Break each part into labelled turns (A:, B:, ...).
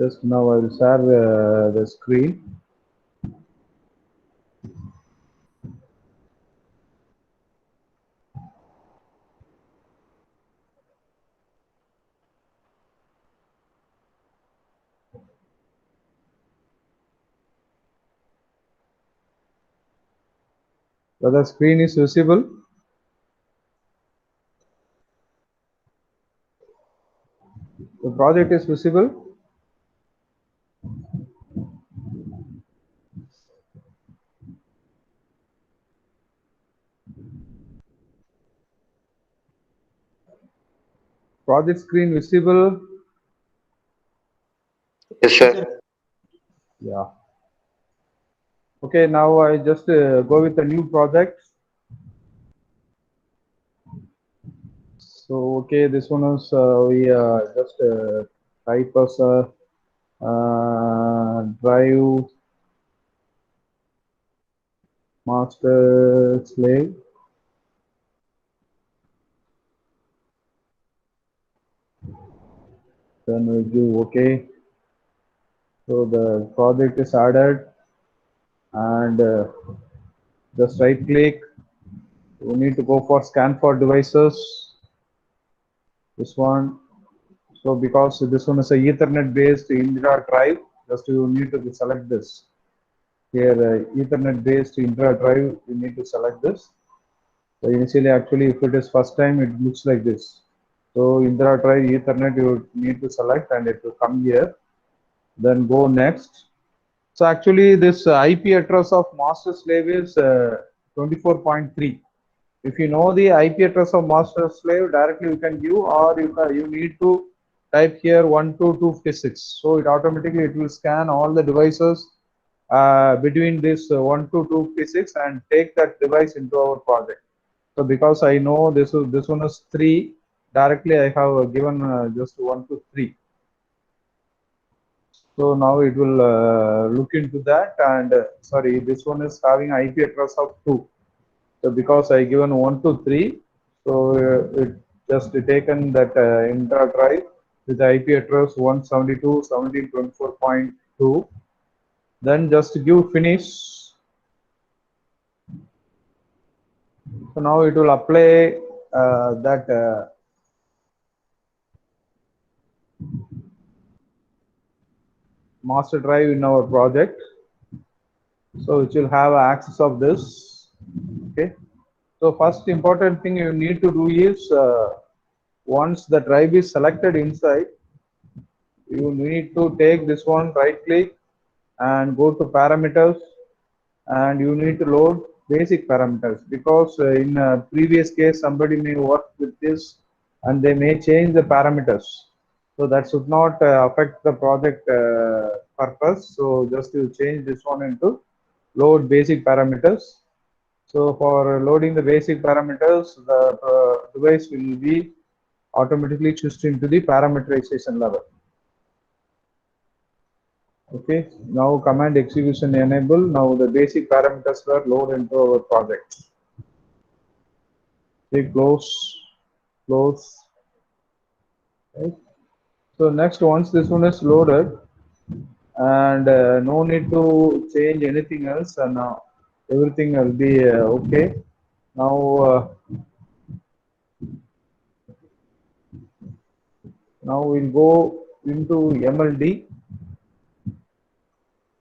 A: Just now I will share the screen. Whether screen is visible? The project is visible? Project screen visible?
B: Yes, sir.
A: Yeah. Okay, now I just go with a new project. So, okay, this one is we just type as a drive master slave. Then we give OK. So the project is added, and just right click. We need to go for scan for devices. This one. So because this one is a Ethernet based Indra drive, just you need to select this. Here Ethernet based Indra drive, you need to select this. So initially, actually, if it is first time, it looks like this. So Indra drive Ethernet, you need to select, and it will come here. Then go next. So actually, this IP address of master slave is 24.3. If you know the IP address of master slave, directly you can give, or you need to type here 12256. So it automatically it will scan all the devices between this 12256 and take that device into our project. So because I know this one is 3, directly I have given just 1 to 3. So now it will look into that, and sorry, this one is having IP address of 2. So because I given 1 to 3, so it just taken that Intra drive with the IP address 172.17.24.2. Then just give finish. So now it will apply that master drive in our project. So it will have access of this. Okay. So first important thing you need to do is once the drive is selected inside, you need to take this one, right click and go to parameters, and you need to load basic parameters, because in a previous case somebody may work with this and they may change the parameters. So that should not affect the project purpose. So just you change this one into load basic parameters. So for loading the basic parameters, the device will be automatically switched into the parameterization level. Okay, now command execution enable. Now the basic parameters were loaded into our project. Okay, close. Right. So next, once this one is loaded, and no need to change anything else, and now everything will be okay. Now now we'll go into MLD.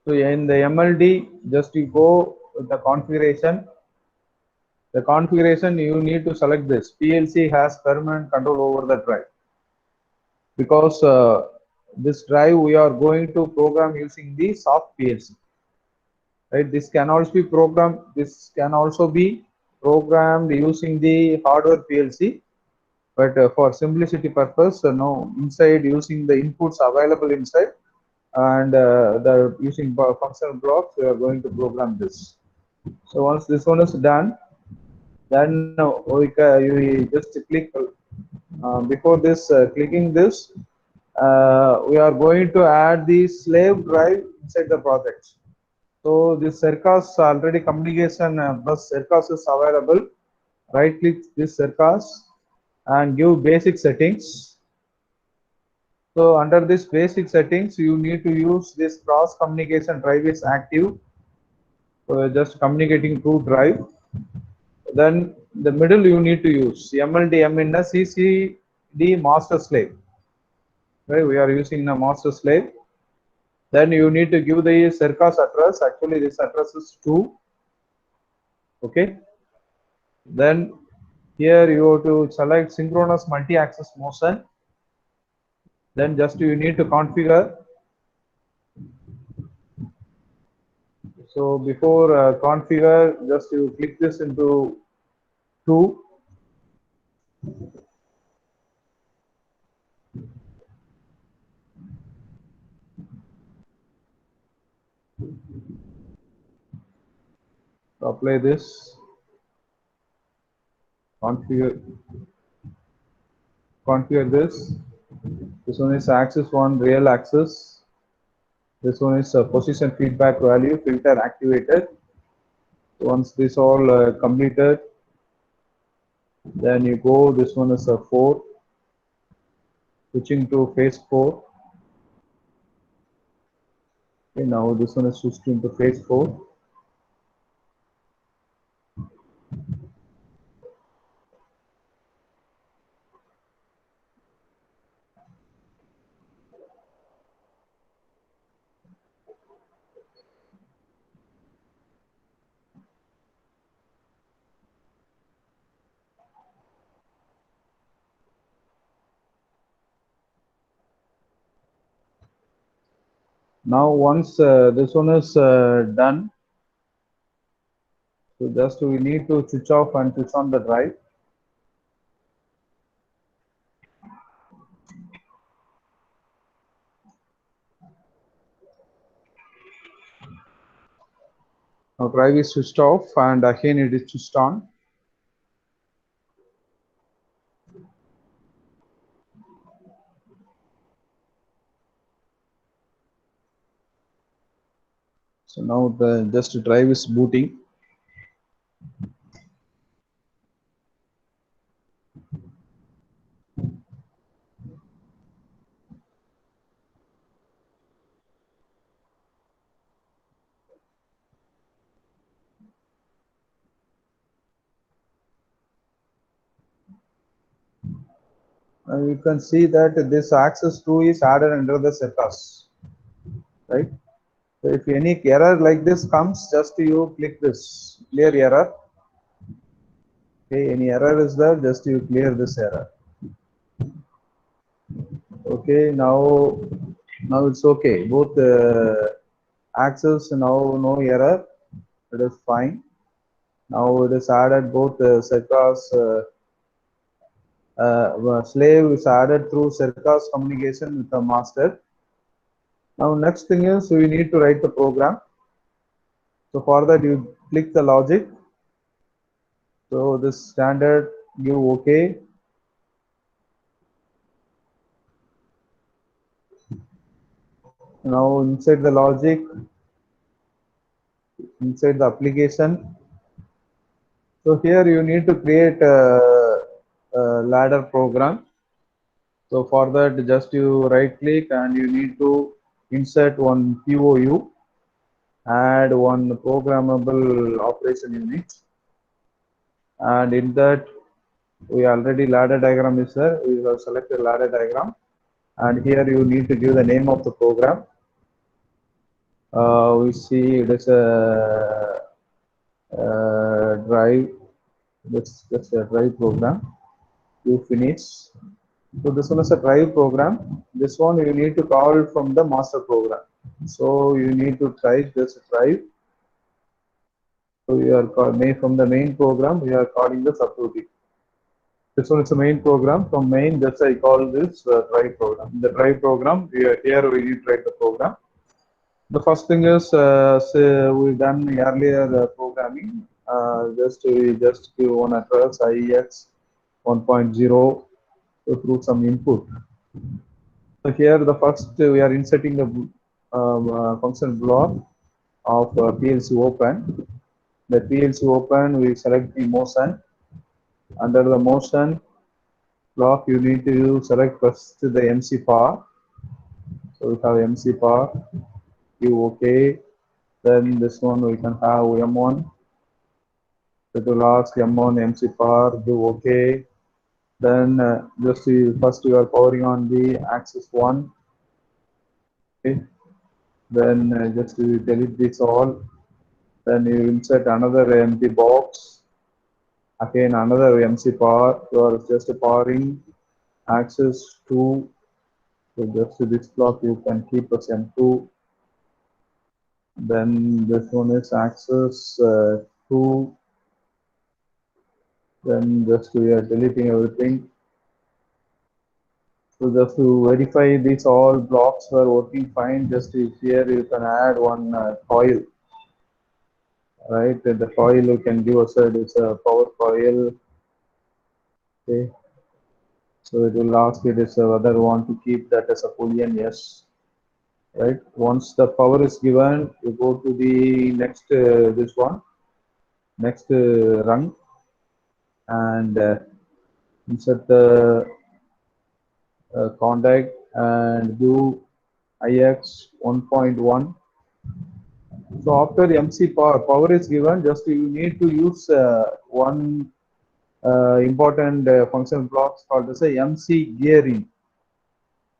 A: So in the MLD, just you go with the configuration. The configuration, you need to select this. PLC has permanent control over the drive, because this drive we are going to program using the soft PLC. Right? This can also be programmed. This can also be programmed using the hardware PLC. But for simplicity purpose, no, inside using the inputs available inside, and the using functional blocks, we are going to program this. So once this one is done, then you just click before this clicking this, we are going to add the slave drive inside the project. So this Sercas already communication plus Sercas is available. Right click this Sercas and give basic settings. So under this basic settings, you need to use this cross communication drive is active. So just communicating to drive. Then the middle you need to use MLDM in a CCD master slave. Right, we are using a master slave. Then you need to give the Circus address. Actually, this address is 2. Okay. Then here you have to select synchronous multi-axis motion. Then just you need to configure. So before configure, just you click this into 2. Apply this. Configure this. This one is axis 1 real axis. This one is position feedback value filter activated. Once this all completed, then you go, this one is a 4, switching to phase 4. Okay, now this one is switched into phase 4. Now once this one is done, so just we need to switch off and switch on the drive. Now drive is switched off and again it is switched on. So now the just drive is booting. You can see that this access 2 is added under the setters, right? So if any error like this comes, just you click this clear error. Okay, any error is there, just you clear this error. Okay, now it's okay. Both access now no error. It is fine. Now it is added both Circus slave is added through Circus communication with the master. Now next thing is we need to write the program. So for that you click the logic. So this standard give OK. Now inside the logic, inside the application. So here you need to create a ladder program. So for that just you right click and you need to insert one POU, add one programmable operation unit, and in that we already ladder diagram is there. We have selected ladder diagram, and here you need to give the name of the program. We see it is a drive. That's a drive program. You finish. So this one is a drive program. This one you need to call from the master program. So you need to type this drive. So we are made from the main program. We are calling the subroutine. This one is the main program. From main, just I call this drive program. The drive program. Here we need to write the program. The first thing is we done earlier programming. We just give one address IEX 1.0 through some input. So here the first we are inserting the function block of PLC open. The PLC open, we select the motion. Under the motion block, you need to select first the MC power. So we have MC power, give OK. Then this one we can have M1. So to ask M1 MC power, give OK. Then just first you are powering on the axis 1. Okay. Then just delete this all. Then you insert another empty box. Again another MC power. You are just powering axis 2. So just this block you can keep as M2. Then this one is axis 2. Then just we are deleting everything. So just to verify these all blocks are working fine, just here you can add one coil, right? The coil you can give us it's a power coil. Okay. So it will ask it is whether you want to keep that as a boolean, yes. Right. Once the power is given, you go to the next this one, next run, and insert the contact and do IX 1.1. So after MC power is given, just you need to use one important function blocks called as a MC gear in.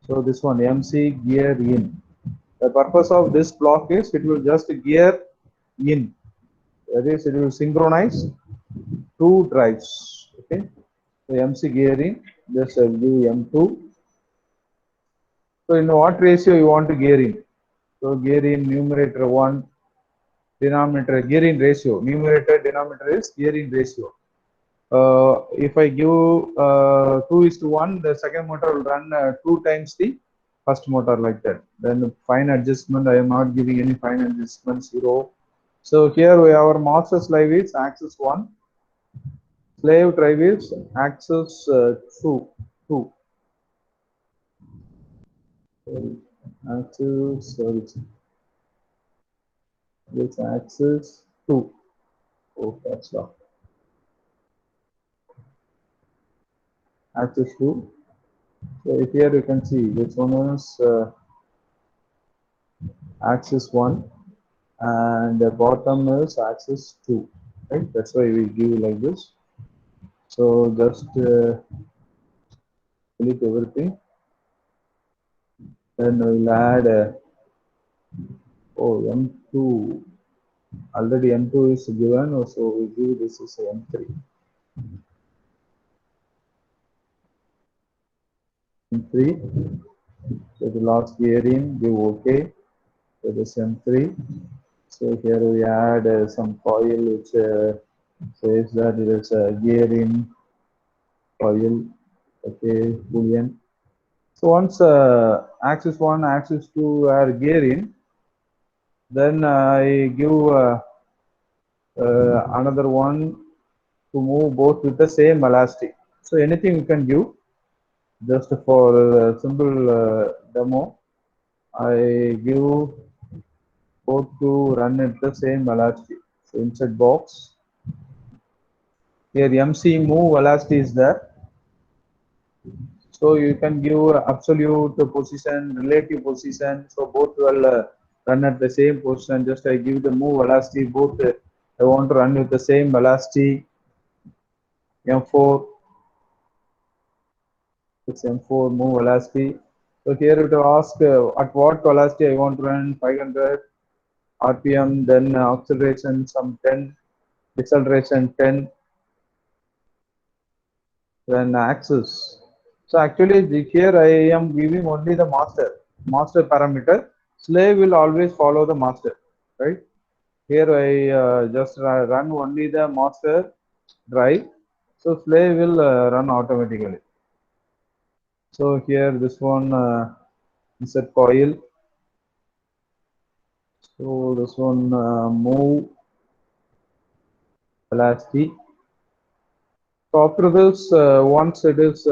A: So this one MC gear in. The purpose of this block is it will just gear in. That is, it will synchronize two drives. Okay. So MC gear in. Just do M2. So in what ratio you want to gear in? So gear in numerator 1, denominator gear in ratio. Numerator denominator is gear in ratio. If I give 2:1, the second motor will run 2 times the first motor, like that. Then fine adjustment, I am not giving any fine adjustment, 0. So here we have our master slave is axis 1, slave drive is axis 2. Axis, sorry, this axis 2. Oh, that's wrong. Axis 2. So here you can see this one is axis 1 and the bottom is axis 2, right? That's why we give like this. So just delete everything. Then we'll add M2. Already M2 is given, so we give this as M3. M3. So the last gear in, give OK. So this M3. So here we add some coil which says that it is a gear in coil. Okay, boolean. So once axis 1, axis 2 are gear in, then I give another one to move both with the same velocity. So anything you can give. Just for a simple demo, I give both to run at the same velocity. So insert box. Here MC move velocity is there. So you can give absolute position, relative position. So both will run at the same position. Just I give the move velocity. Both I want to run with the same velocity. M4. It's M4 move velocity. So here it will ask at what velocity I want to run 500 RPM, then acceleration some 10, deceleration 10, then axis. So actually here I am giving only the master parameter. Slave will always follow the master, right? Here I just run only the master drive. So slave will run automatically. So here this one insert coil. So this one move velocity. So after this, once it is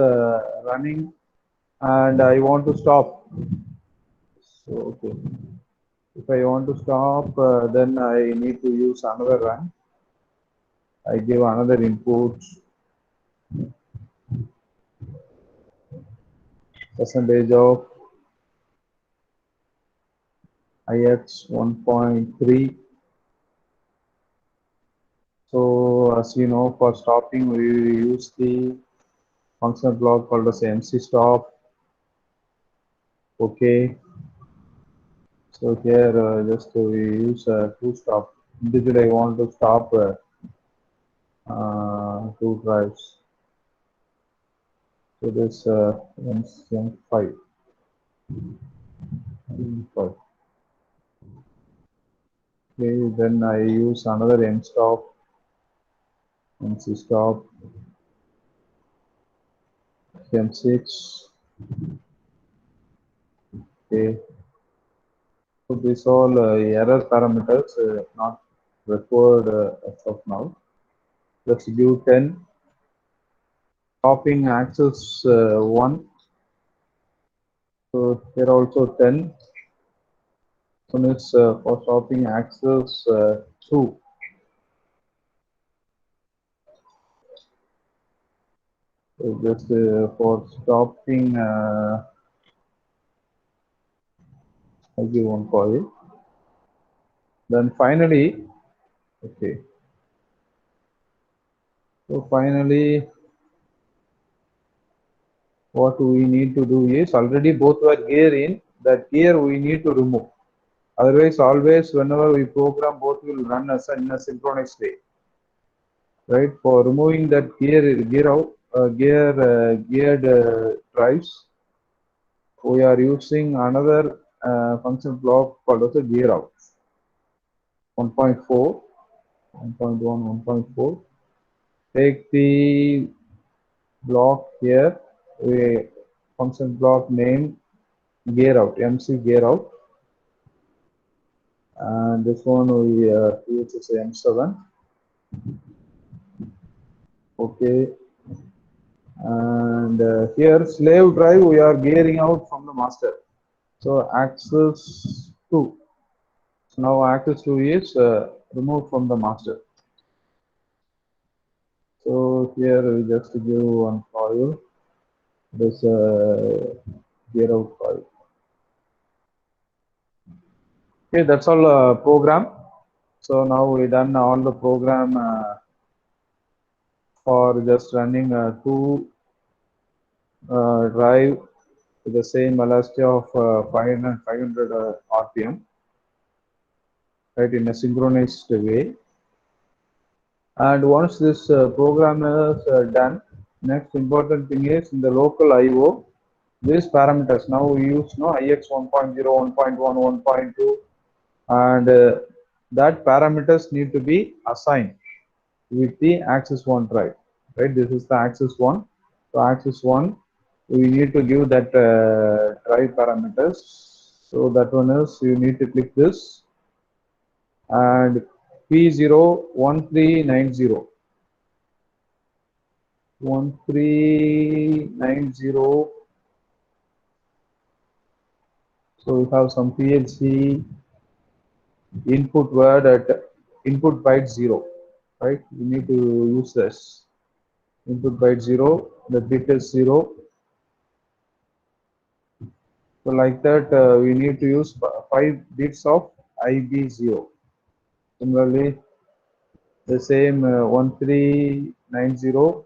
A: running and I want to stop. So okay, if I want to stop, then I need to use another run. I give another input, percentage of IX 1.3. So as you know, for stopping, we use the functional block called as MC stop. Okay. So here just we use two stop. Individually, I want to stop two drives. So this M5. Okay, then I use another M stop, MC stop, M6. Okay, so these all error parameters not required as of now. Let's give 10. Stopping axis 1. So here also 10. One is for stopping axis 2. So just for stopping, I give one coil. Then finally, okay. So finally, what we need to do is already both were gear in. That gear we need to remove. Otherwise, always whenever we program, both will run as in a synchronous way. Right? For removing that gear out, geared drives, we are using another function block called as a gear out. 1.4, 1.1, 1.4. Take the block here, we function block name gear out, MC gear out, and this one we use as M7. Okay, and here slave drive we are gearing out from the master. So axis 2. So now axis 2 is removed from the master. So here we just give one coil, this gear out coil. Okay, that's all program. So now we done all the program for just running two drive with the same velocity of 500 RPM, right, in a synchronized way. And once this program is done, next important thing is in the local I/O, these parameters. Now we use IX 1.0, 1.1, 1.2, and that parameters need to be assigned with the axis 1 drive, right? This is the axis 1. So axis 1, we need to give that drive parameters. So that one is, you need to click this, and P0 1390. 1390. So we have some PLC input word at input byte 0, right? You need to use this input byte 0, the bit is 0. So like that, we need to use 5 bits of IB0. Similarly, the same 1390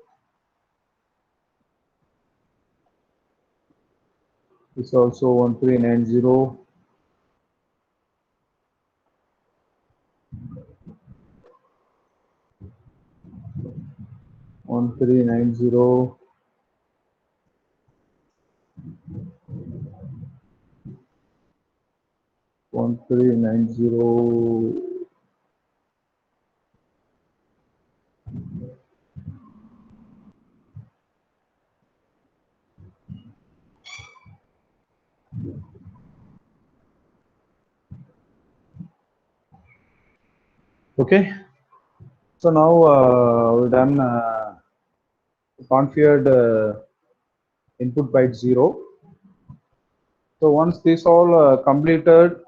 A: is also 1390. 1390. Okay. So now we've done configured input byte 0. So once this all completed,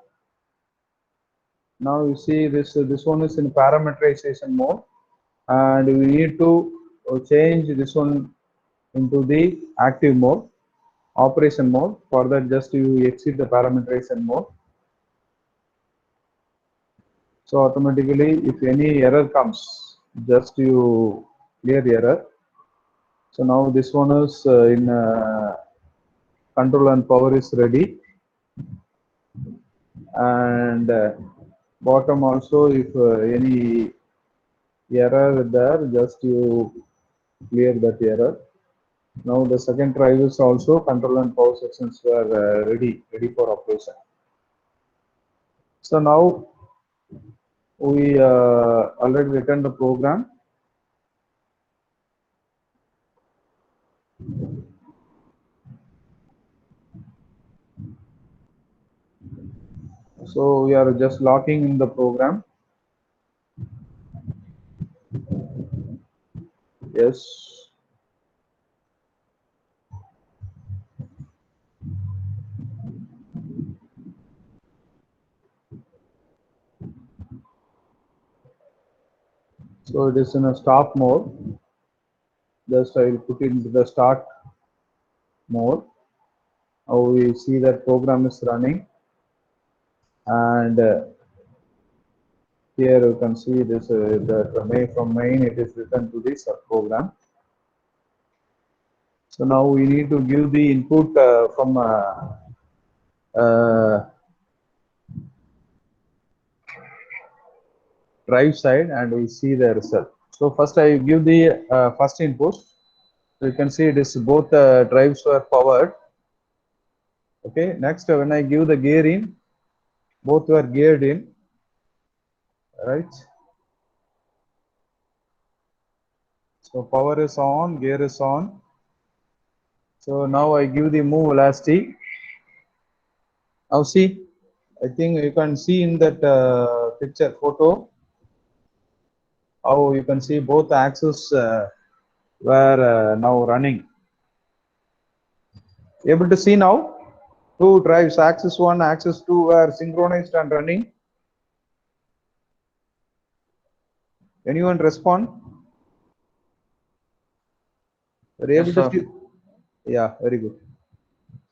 A: now you see this one is in parameterization mode, and we need to change this one into the active mode, operation mode. For that, just you exit the parameterization mode. So automatically, if any error comes, just you clear error. So now this one is in control and power is ready, and bottom also, if any error there, just you clear that error. Now the second drive is also control and power sections were ready for operation. So now we already written the program. So we are just locking in the program. Yes. So it is in a stop mode. Just I will put it into the start mode. Now we see that program is running, and here you can see this that from main it is written to the subprogram. So now we need to give the input from drive side, and we see the result. So first I give the first input. So you can see it is both drives were powered. Okay. Next, when I give the gear in, both were geared in. Right. So power is on, gear is on. So now I give the move velocity. Now see, I think you can see in that picture photo how you can see both axes were now running. Able to see now? Two drives, axis 1, axis 2 were synchronized and running. Anyone respond? Are you able to see? Yeah, very good.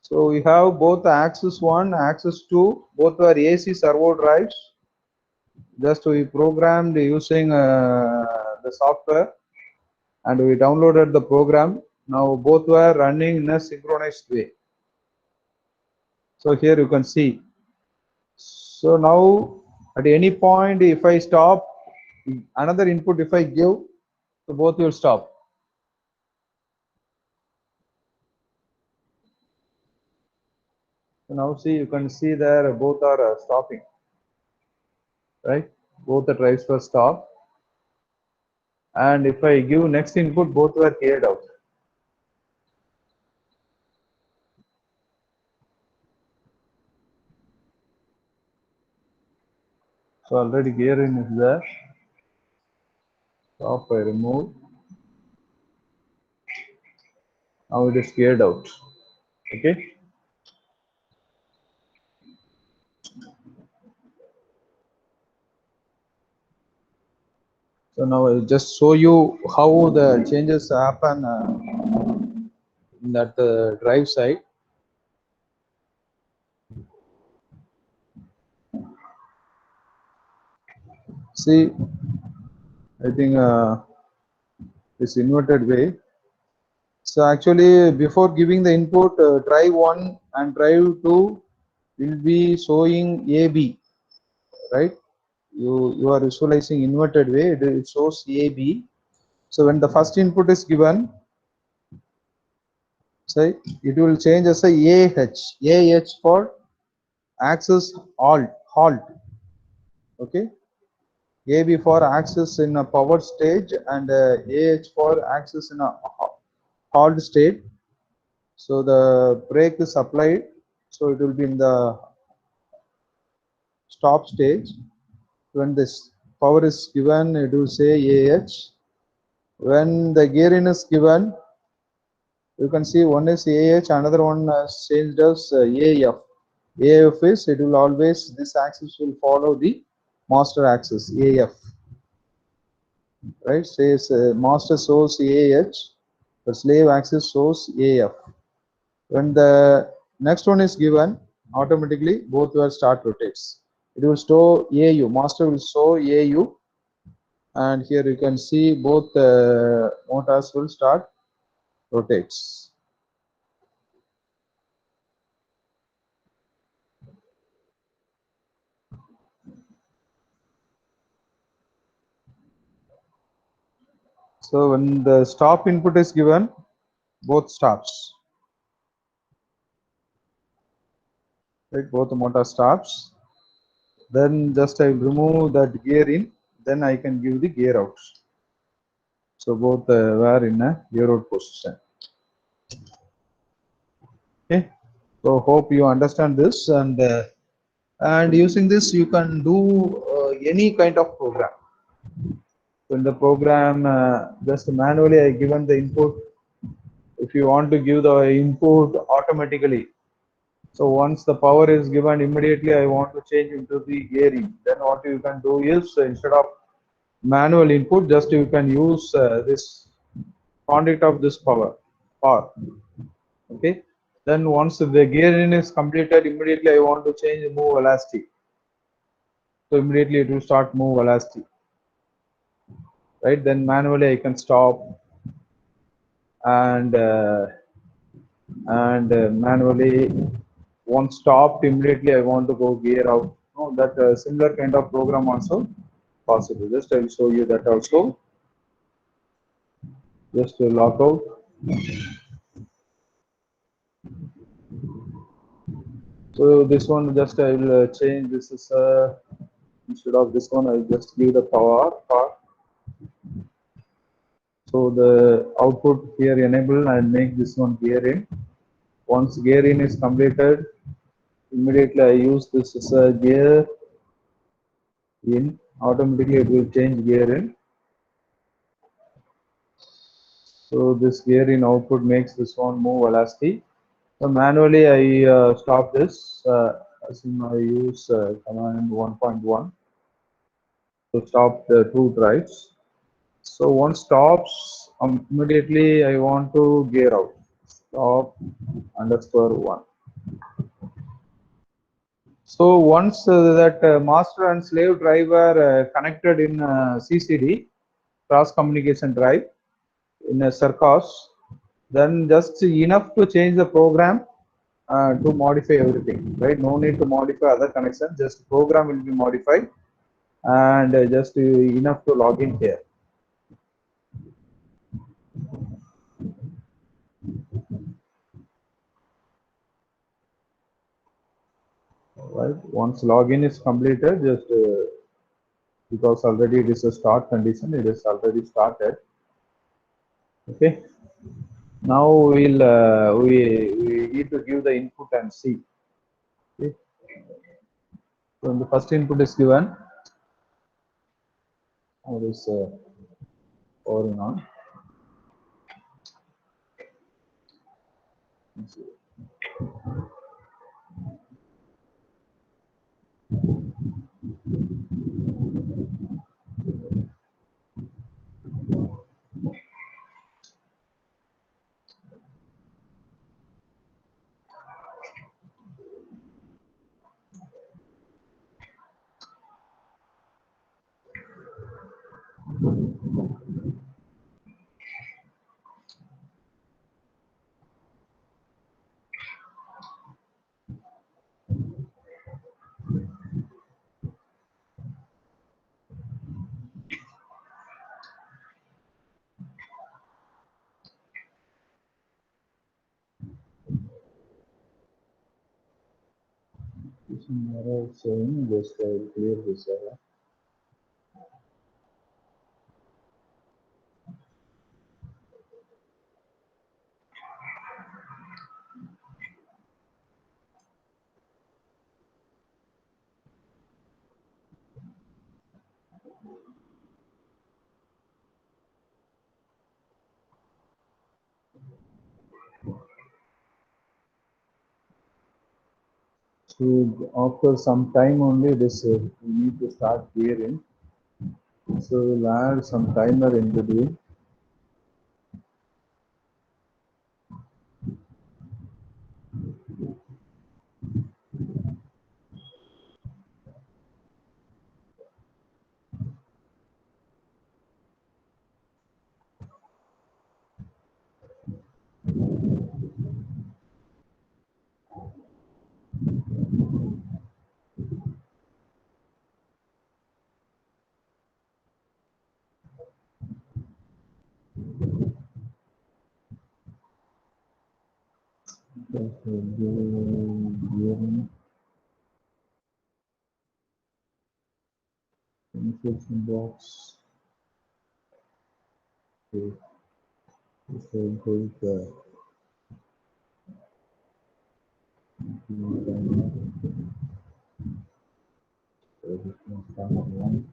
A: So we have both axis 1, axis 2, both were AC servo drives. Just we programmed using the software, and we downloaded the program. Now both were running in a synchronized way. So here you can see. So now at any point, if I stop, another input if I give, so both will stop. So now see, you can see there both are stopping, right? Both the drives were stopped. And if I give next input, both were cleared out. So already gear in is there. Stop, I remove. Now it is cleared out. Okay. So now I'll just show you how the changes happen in that drive side. See, I think this inverted way. So actually, before giving the input, drive 1 and drive 2 will be showing AB, right? You are visualizing inverted way. It shows AB. So when the first input is given, say it will change as a AH for axis halt. Okay. AB for axis in a power stage, and AH for axis in a halt state. So the brake is applied, so it will be in the stop stage. When this power is given, it will say AH. When the gear in is given, you can see one is AH, another one is changed as AF. AF is, it will always, this axis will follow the master axis, AF. Right, says master shows AH, the slave axis shows AF. When the next one is given, automatically both will start rotates. It will show AU, master will show AU, and here you can see both motors will start rotates. So when the stop input is given, both stops. Right, both the motor stops. Then just I remove that gear in, then I can give the gear out. So both were in a gear out position. Okay. So hope you understand this, and using this you can do any kind of program. So in the program, just manually I given the input. If you want to give the input automatically, so once the power is given, immediately I want to change into the gearing. Then what you can do is instead of manual input, just you can use this conduct of this power. Okay. Then once the gearing is completed, immediately I want to change move velocity. So immediately it will start move velocity. Right. Then manually I can stop and manually once stopped, immediately I want to go gear out. No, that similar kind of program also possible. Just I will show you that also. Just to lock out. So this one just I will change. This is instead of this one I will just give the power. So the output here enable and make this one gear in. Once gear in is completed, immediately I use this as a gear in. Automatically it will change gear in. So this gear in output makes this one move velocity. So manually I stop this. As in I use command 1.1 to stop the two drives. So once stops, immediately I want to gear out. Stop underscore one. So once that master and slave drive are connected in CCD, cross communication drive in a Circos, then just enough to change the program to modify everything, right? No need to modify other connections, just program will be modified and just enough to log in here. Right, once login is completed, just because already it is a start condition, it is already started. Okay, now we need to give the input and see. Okay. So when the first input is given, it is powering on. This error showing, just I will clear this error. So after some time only this we need to start gearing. So we'll add some timer in between. Instruction box. Okay. This will go the one.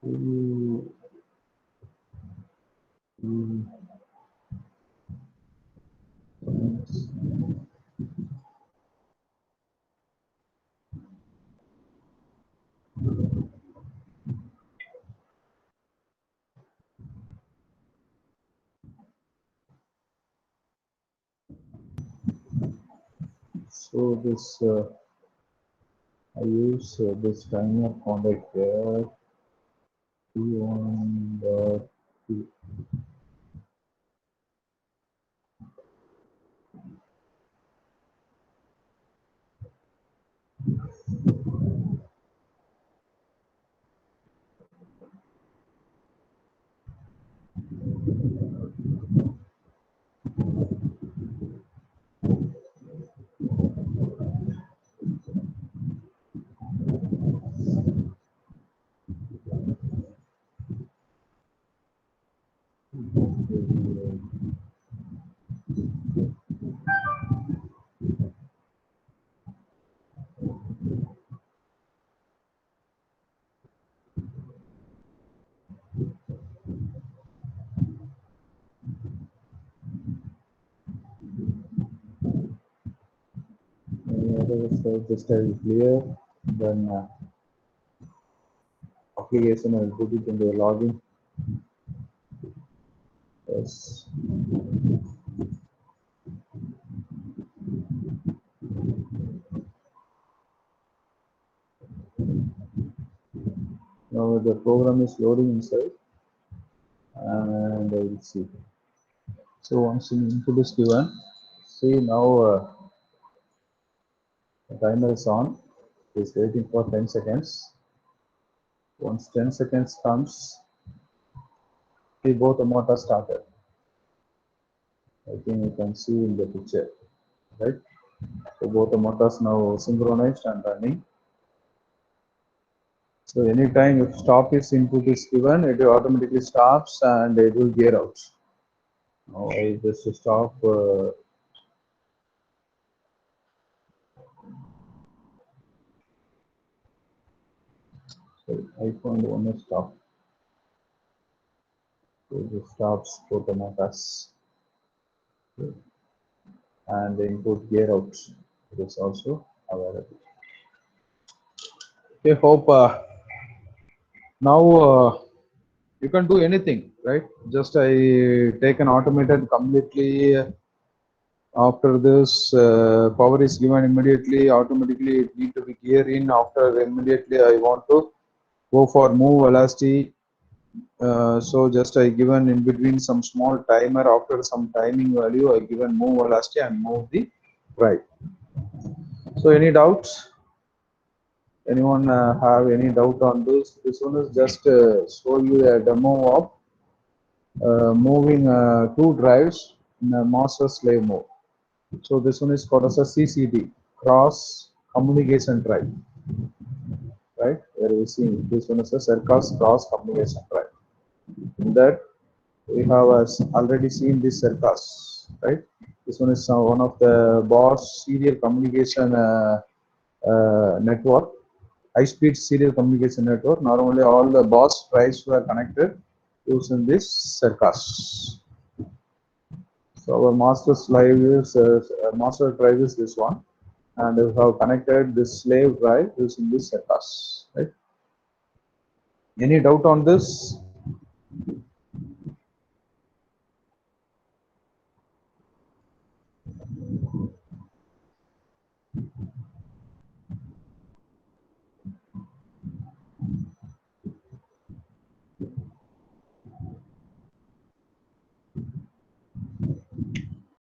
A: Two, two, so this I use this timer contact here. T1.2. Just I will clear, then application I will put it in the login. Yes. Now the program is loading inside, and I will see. So once an input is given, see now the timer is on. It is waiting for 10 seconds. Once 10 seconds comes, see both the motors started. I think you can see in the picture, right? So both the motors now synchronized and running. So anytime if stop is input is given, it automatically stops and it will gear out. Now I just stop. So I found one is stop. So it stops both the motors. And the input gear out is also available. Okay, hope now you can do anything, right? Just I take an automated completely. After this, power is given immediately. Automatically, it need to be gear in. After immediately, I want to go for move velocity. So just I given in between some small timer. After some timing value, I given move velocity and move the right. So any doubts? Anyone have any doubt on this? This one is just show you a demo of moving two drives in a master slave mode. So this one is called as a CCD, cross communication drive, right? Where we see this one is a Circus cross communication drive. In that we have already seen this Circus, right? This one is one of the BOS serial communication network, high-speed serial communication network. Normally, all the BOS drives were connected using this Circus. So our master drive is this one, and we have connected this slave drive using this Circus. Right? Any doubt on this?